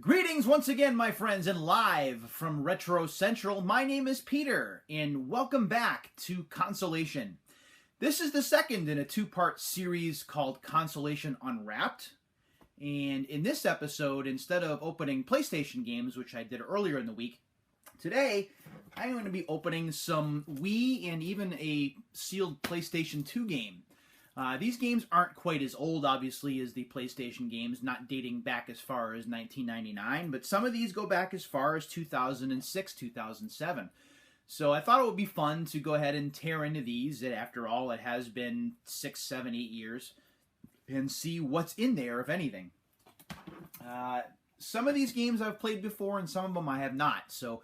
Greetings once again, my friends, and live from Retro Central, my name is Peter, and welcome back to Consolation. This is the second in a two-part series called Consolation Unwrapped, and in this episode, instead of opening PlayStation games, which I did earlier in the week, today I'm going to be opening some Wii and even a sealed PlayStation 2 game. These games aren't quite as old, obviously, as the PlayStation games, not dating back as far as 1999, but some of these go back as far as 2006, 2007. So I thought it would be fun to go ahead and tear into these. After all, it has been 6, 7, 8 years, and see what's in there, if anything. Some of these games I've played before, and some of them I have not. So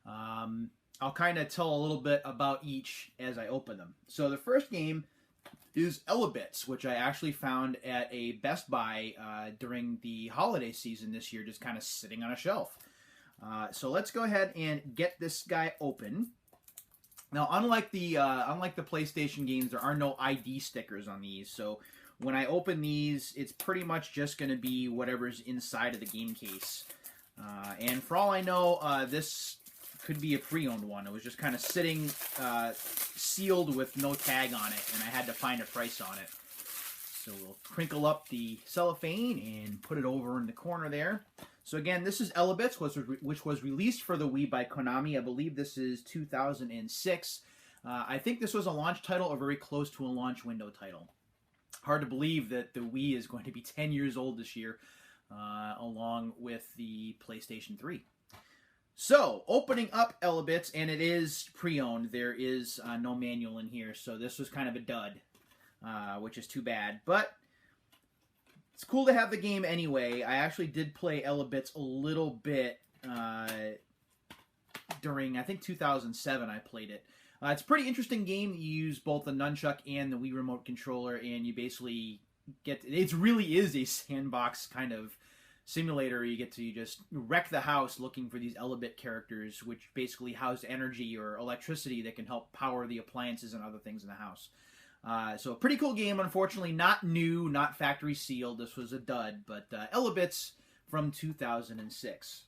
I'll kind of tell a little bit about each as I open them. So the first game is Elebits, which I actually found at a Best Buy during the holiday season this year, just kind of sitting on a shelf. So let's go ahead and get this guy open. Now, unlike the PlayStation games, there are no ID stickers on these. So when I open these, it's pretty much just going to be whatever's inside of the game case. And for all I know, this could be a pre-owned one. It was just kind of sitting sealed with no tag on it, and I had to find a price on it. So we'll crinkle up the cellophane and put it over in the corner there. So again, this is Elebits, which was released for the Wii by Konami. I believe this is 2006. I think this was a launch title or very close to a launch window title. Hard to believe that the Wii is going to be 10 years old this year, along with the PlayStation 3. So, opening up Elebits, and it is pre-owned. There is no manual in here, so this was kind of a dud, which is too bad. But it's cool to have the game anyway. I actually did play Elebits a little bit during, I think, 2007 I played it. It's a pretty interesting game. You use both the nunchuck and the Wii Remote controller, and you basically get... It really is a sandbox kind of simulator. You get to just wreck the house looking for these Elebit characters, which basically house energy or electricity that can help power the appliances and other things in the house. So a pretty cool game. Unfortunately, not new, not factory sealed. This was a dud, but Elebits from 2006.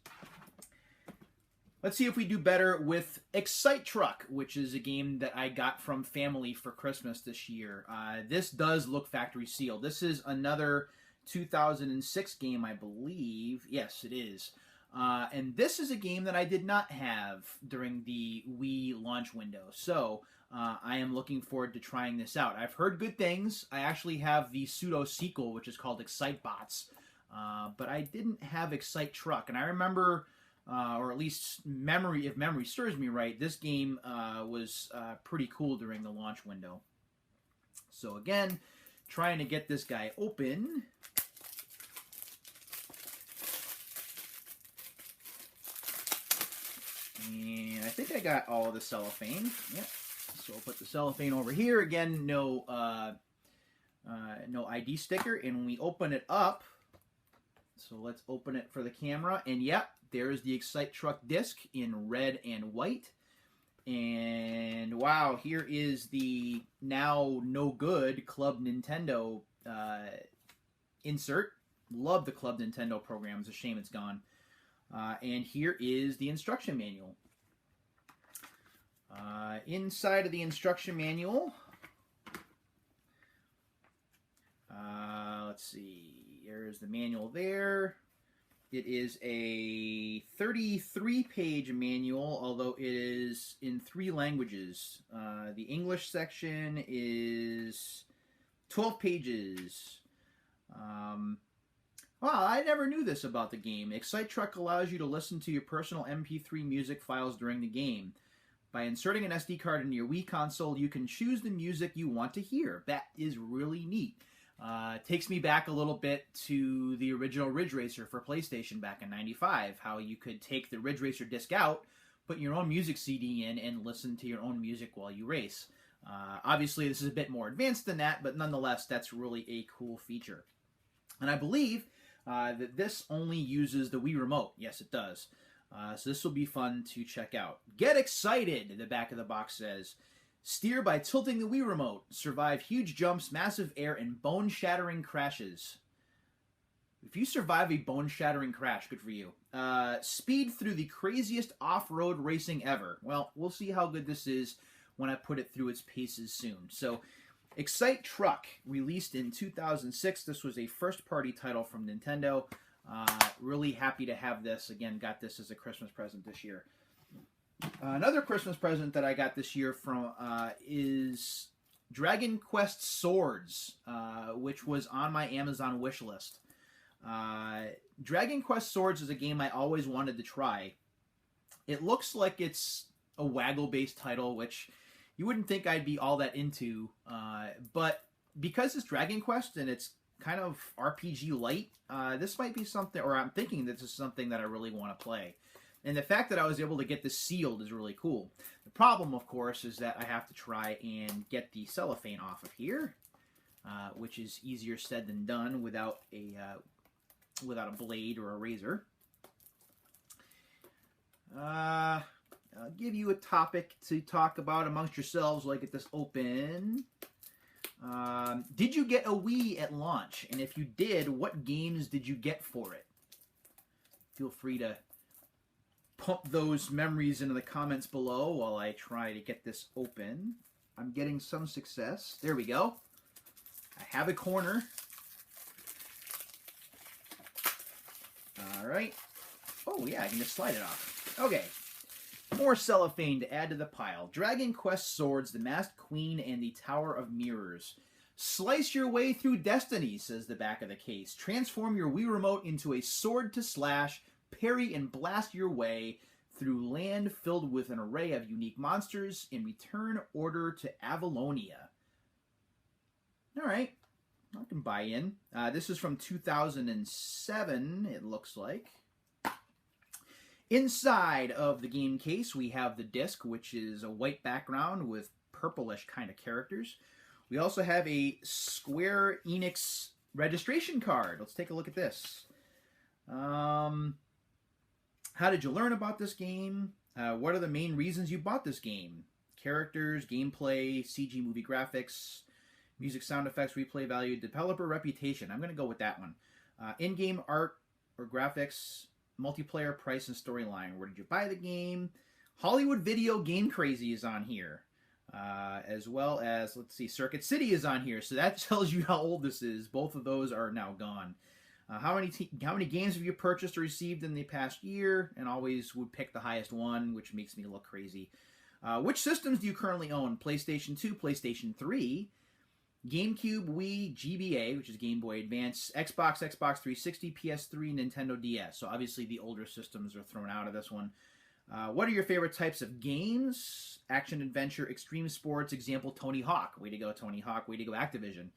Let's see if we do better with Excite Truck, which is a game that I got from family for Christmas this year. This does look factory sealed. This is another 2006 game, I believe. Yes, it is. And this is a game that I did not have during the Wii launch window. So I am looking forward to trying this out. I've heard good things. I actually have the pseudo-sequel, which is called Excite Bots. But I didn't have Excite Truck. And I remember, or at least if memory serves me right, this game was pretty cool during the launch window. So again, trying to get this guy open. And I think I got all of the cellophane. Yep. So I'll put the cellophane over here. Again, no ID sticker. And when we open it up, so let's open it for the camera. And yep, there's the Excite Truck disc in red and white. And wow, here is the now no good Club Nintendo insert. Love the Club Nintendo program. It's a shame it's gone. And here is the instruction manual. Inside of the instruction manual, let's see, there's the manual there. It is a 33-page manual, although it is in 3 languages. The English section is 12 pages. Wow, I never knew this about the game. Excite Truck allows you to listen to your personal MP3 music files during the game. By inserting an SD card into your Wii console, you can choose the music you want to hear. That is really neat. Takes me back a little bit to the original Ridge Racer for PlayStation back in '95, how you could take the Ridge Racer disc out, put your own music CD in, and listen to your own music while you race. Obviously, this is a bit more advanced than that, but nonetheless, that's really a cool feature. And I believe that this only uses the Wii Remote. Yes, it does. So this will be fun to check out. Get excited, the back of the box says. Steer by tilting the Wii Remote. Survive huge jumps, massive air, and bone-shattering crashes. If you survive a bone-shattering crash, good for you. Speed through the craziest off-road racing ever. Well, we'll see how good this is when I put it through its paces soon. So, Excite Truck, released in 2006. This was a first-party title from Nintendo. Really happy to have this. Again, got this as a Christmas present this year. Another Christmas present that I got this year from is Dragon Quest Swords, which was on my Amazon wish list. Dragon Quest Swords is a game I always wanted to try. It looks like it's a Waggle-based title, which you wouldn't think I'd be all that into, but because it's Dragon Quest and it's kind of RPG light, this might be something, or I'm thinking this is something that I really want to play. And the fact that I was able to get this sealed is really cool. The problem, of course, is that I have to try and get the cellophane off of here, which is easier said than done without a blade or a razor. I'll give you a topic to talk about amongst yourselves while I get this open. Did you get a Wii at launch? And if you did, what games did you get for it? Feel free to pump those memories into the comments below while I try to get this open. I'm getting some success. There we go. I have a corner. All right. Oh, yeah, I can just slide it off. Okay. More cellophane to add to the pile. Dragon Quest Swords, the Masked Queen, and the Tower of Mirrors. Slice your way through destiny, says the back of the case. Transform your Wii Remote into a sword to slash, parry, and blast your way through land filled with an array of unique monsters and return order to Avalonia. All right. I can buy in. This is from 2007, it looks like. Inside of the game case, we have the disc, which is a white background with purplish kind of characters. We also have a Square Enix registration card. Let's take a look at this. How did you learn about this game? What are the main reasons you bought this game? Characters, gameplay, CG movie graphics, music, sound effects, replay value, developer reputation. I'm going to go with that one. In-game art or graphics, multiplayer, price, and storyline. Where did you buy the game? Hollywood Video Game Crazy is on here. As well as, let's see, Circuit City is on here. So that tells you how old this is. Both of those are now gone. How many games have you purchased or received in the past year? And always would pick the highest one, which makes me look crazy. Which systems do you currently own? PlayStation 2, PlayStation 3, GameCube, Wii, GBA, which is Game Boy Advance, Xbox, Xbox 360, PS3, Nintendo DS. So obviously the older systems are thrown out of this one. What are your favorite types of games? Action, adventure, extreme sports, example, Tony Hawk. Way to go, Tony Hawk. Way to go, Activision.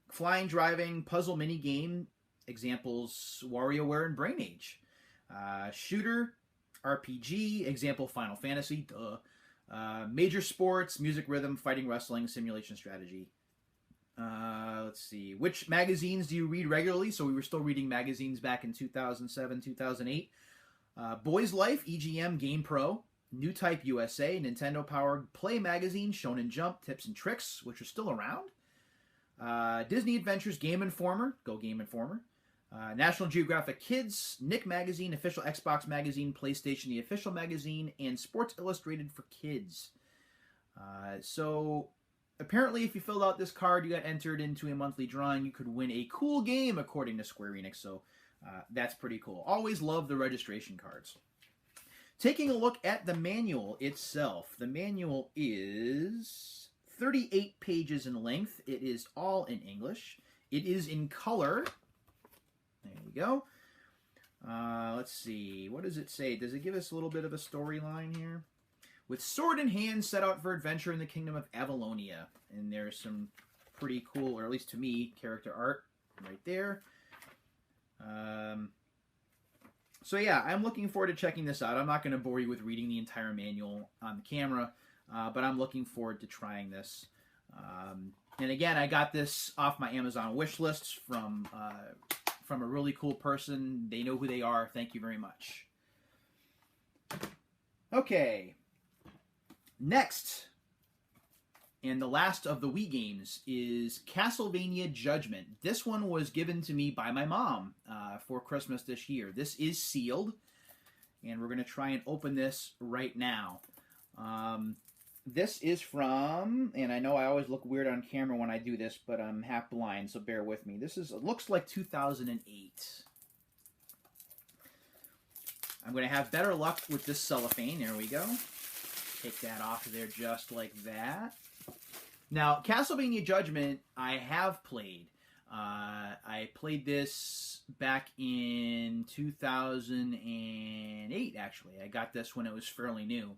Flying, driving, puzzle, mini game, examples, WarioWare and Brain Age. Shooter, RPG, example, Final Fantasy, duh. Major sports, music, rhythm, fighting, wrestling, simulation, strategy. Let's see. Which magazines do you read regularly? So we were still reading magazines back in 2007, 2008. Boys Life, EGM, Game Pro, New Type USA, Nintendo Powered Play Magazine, Shonen Jump, Tips and Tricks, which are still around. Disney Adventures, Game Informer, go Game Informer. National Geographic Kids, Nick Magazine, Official Xbox Magazine, PlayStation, the Official Magazine, and Sports Illustrated for Kids. So apparently if you filled out this card, you got entered into a monthly drawing. You could win a cool game according to Square Enix. So that's pretty cool. Always love the registration cards. Taking a look at the manual itself. The manual is 38 pages in length. It is all in English. It is in color. There we go. Let's see. What does it say? Does it give us a little bit of a storyline here? With sword in hand, set out for adventure in the kingdom of Avalonia. And there's some pretty cool, or at least to me, character art right there. So yeah, I'm looking forward to checking this out. I'm not going to bore you with reading the entire manual on the camera, but I'm looking forward to trying this. And again, I got this off my Amazon wish list from a really cool person. They know who they are. Thank you very much. Okay. Next, And the last of the Wii games is Castlevania Judgment. This one was given to me by my mom for Christmas this year. This is sealed, and we're going to try and open this right now. This is from, and I know I always look weird on camera when I do this, but I'm half blind, so bear with me. This is, it looks like 2008. I'm going to have better luck with this cellophane. There we go. Take that off of there just like that. Now, Castlevania Judgment, I have played. I played this back in 2008, actually. I got this when it was fairly new.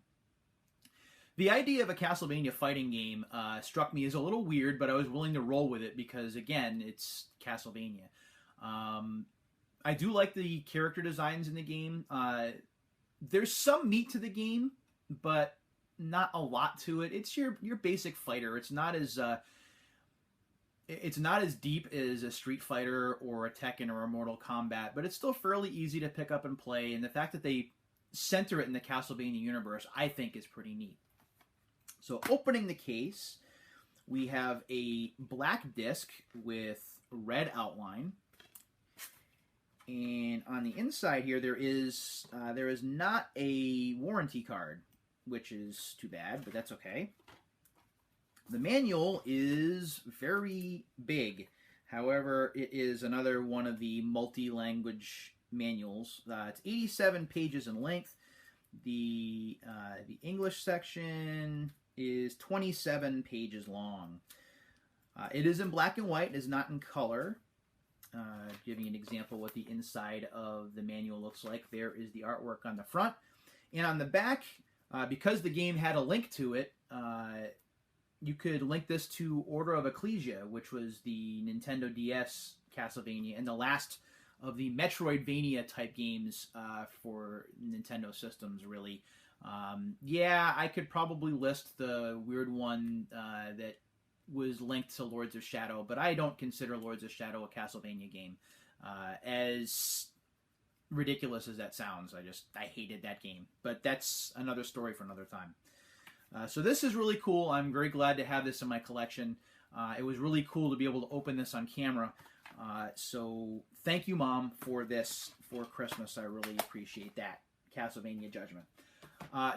The idea of a Castlevania fighting game struck me as a little weird, but I was willing to roll with it because, again, it's Castlevania. I do like the character designs in the game. There's some meat to the game, but not a lot to it. It's your basic fighter. It's not as deep as a Street Fighter or a Tekken or a Mortal Kombat, but it's still fairly easy to pick up and play. And the fact that they center it in the Castlevania universe, I think, is pretty neat. So, opening the case, we have a black disc with red outline. And on the inside here, there is not a warranty card, which is too bad, but that's okay. The manual is very big. However, it is another one of the multi-language manuals. It's 87 pages in length. The English section is 27 pages long. It is in black and white. It is not in color. Giving an example what the inside of the manual looks like. There is the artwork on the front. And on the back, because the game had a link to it, you could link this to Order of Ecclesia, which was the Nintendo DS Castlevania, and the last of the Metroidvania type games for Nintendo systems, really. Yeah, I could probably list the weird one that was linked to Lords of Shadow, but I don't consider Lords of Shadow a Castlevania game. As ridiculous as that sounds, I hated that game. But that's another story for another time. So this is really cool. I'm very glad to have this in my collection. It was really cool to be able to open this on camera. So thank you, Mom, for this for Christmas. I really appreciate that. Castlevania Judgment.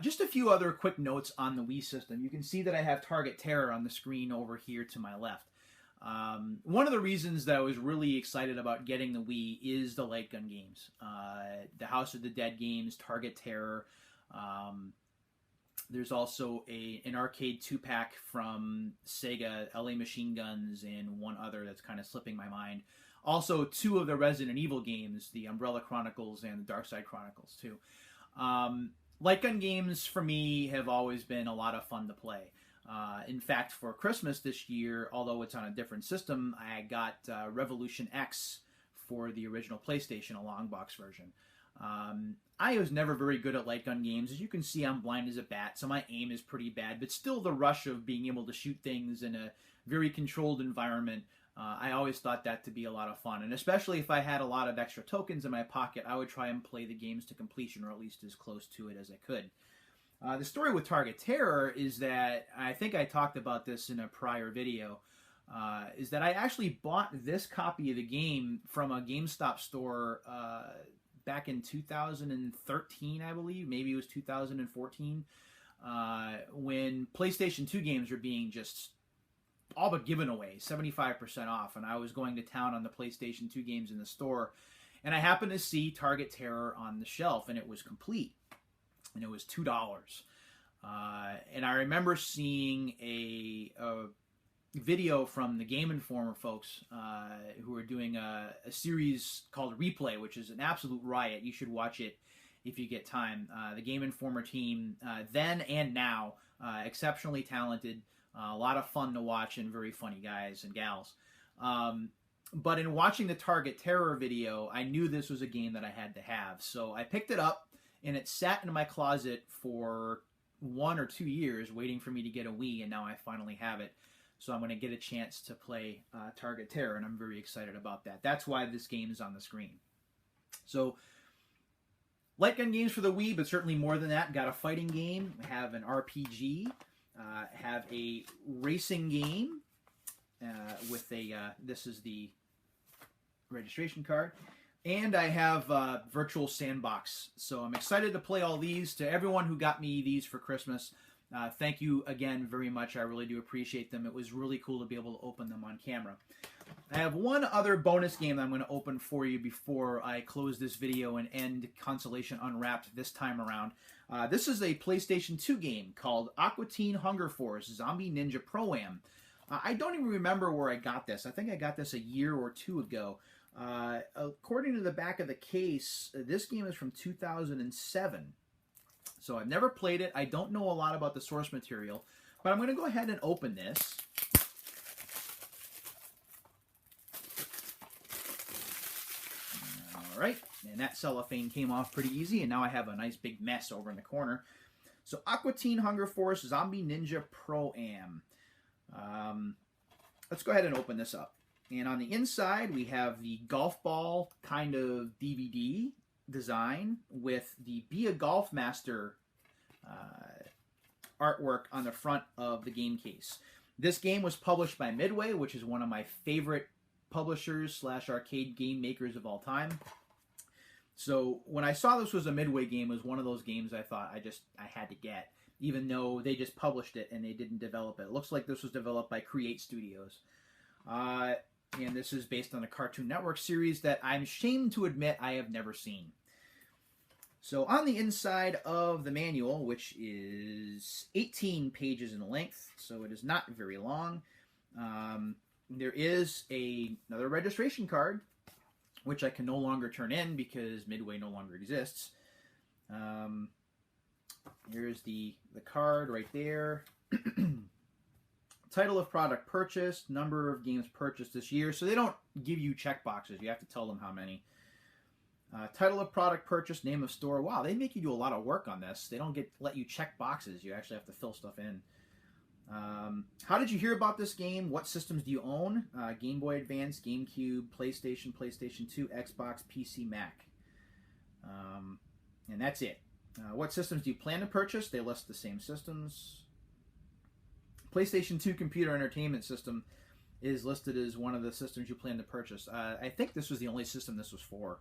Just a few other quick notes on the Wii system. You can see that I have Target Terror on the screen over here to my left. One of the reasons that I was really excited about getting the Wii is the light gun games. The House of the Dead games, Target Terror. There's also an arcade 2-pack from Sega, LA Machine Guns, and one other that's kind of slipping my mind. Also, 2 of the Resident Evil games, the Umbrella Chronicles and the Dark Side Chronicles, too. Light gun games, for me, have always been a lot of fun to play. In fact, for Christmas this year, although it's on a different system, I got Revolution X for the original PlayStation, a long box version. I was never very good at light gun games. As you can see, I'm blind as a bat, so my aim is pretty bad. But still, the rush of being able to shoot things in a very controlled environment, I always thought that to be a lot of fun. And especially if I had a lot of extra tokens in my pocket, I would try and play the games to completion, or at least as close to it as I could. The story with Target Terror is that, I think I talked about this in a prior video, is that I actually bought this copy of the game from a GameStop store back in 2013, I believe. Maybe it was 2014, when PlayStation 2 games were being just all but given away, 75% off, and I was going to town on the PlayStation 2 games in the store, and I happened to see Target Terror on the shelf, and it was complete, and it was $2. And I remember seeing a video from the Game Informer folks who are doing a series called Replay, which is an absolute riot. You should watch it if you get time. The Game Informer team, then and now, exceptionally talented, a lot of fun to watch, and very funny guys and gals. But in watching the Target Terror video, I knew this was a game that I had to have. So I picked it up, and it sat in my closet for 1 or 2 years waiting for me to get a Wii, and now I finally have it. So I'm going to get a chance to play Target Terror, and I'm very excited about that. That's why this game is on the screen. So, light gun games for the Wii, but certainly more than that. Got a fighting game. We have an RPG. have a racing game with a, this is the registration card. And I have Virtual Sandbox. So I'm excited to play all these. To everyone who got me these for Christmas, thank you again very much. I really do appreciate them. It was really cool to be able to open them on camera. I have one other bonus game that I'm going to open for you before I close this video and end Consolation Unwrapped this time around. This is a PlayStation 2 game called Aqua Teen Hunger Force Zombie Ninja Pro-Am. I don't even remember where I got this. I think I got this a year or two ago. According to the back of the case, this game is from 2007. So I've never played it. I don't know a lot about the source material, but I'm going to go ahead and open this. All right, and that cellophane came off pretty easy, and now I have a nice big mess over in the corner. So Aqua Teen Hunger Force Zombie Ninja Pro-Am. Let's go ahead and open this up. And on the inside, we have the golf ball kind of DVD design with the Be a Golf Master artwork on the front of the game case. This game was published by Midway, which is one of my favorite publishers / arcade game makers of all time. So when I saw this was a Midway game, it was one of those games I thought I had to get, even though they just published it and they didn't develop it. It looks like this was developed by Create Studios. And this is based on a Cartoon Network series that I'm ashamed to admit I have never seen. So on the inside of the manual, which is 18 pages in length, so it is not very long, there is another registration card, which I can no longer turn in because Midway no longer exists. Here's the card right there. Title of product purchased, number of games purchased this year. So they don't give you check boxes. You have to tell them how many. Title of product purchased, name of store. Wow, they make you do a lot of work on this. They don't let you check boxes. You actually have to fill stuff in. How did you hear about this game? What systems do you own? Game Boy Advance, GameCube, PlayStation, PlayStation 2, Xbox, PC, Mac. And that's it. What systems do you plan to purchase? They list the same systems. PlayStation 2 computer entertainment system is listed as one of the systems you plan to purchase. I think this was the only system this was for.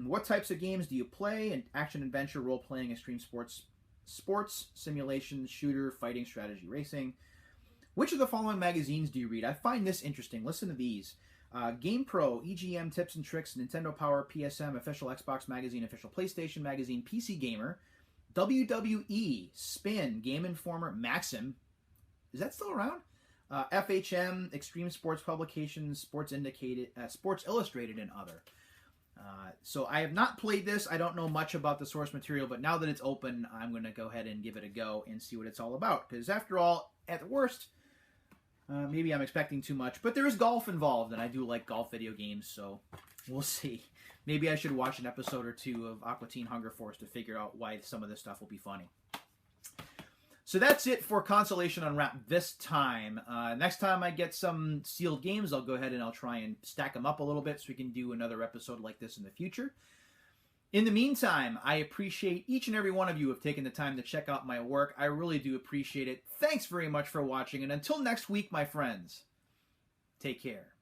What types of games do you play? Action, adventure, role-playing, extreme sports, simulation, shooter, fighting, strategy, racing. Which of the following magazines do you read? I find this interesting. Listen to these. GamePro, EGM, Tips and Tricks, Nintendo Power, PSM, Official Xbox Magazine, Official PlayStation Magazine, PC Gamer, WWE, Spin, Game Informer, Maxim. Is that still around? FHM, Extreme Sports Publications, Sports Illustrated, and other. So I have not played this. I don't know much about the source material, but now that it's open, I'm going to go ahead and give it a go and see what it's all about. Because after all, at the worst, maybe I'm expecting too much. But there is golf involved, and I do like golf video games, so we'll see. Maybe I should watch an episode or two of Aqua Teen Hunger Force to figure out why some of this stuff will be funny. So that's it for Consolation Unwrapped this time. Next time I get some sealed games, I'll go ahead and I'll try and stack them up a little bit so we can do another episode like this in the future. In the meantime, I appreciate each and every one of you who have taken the time to check out my work. I really do appreciate it. Thanks very much for watching, and until next week, my friends, take care.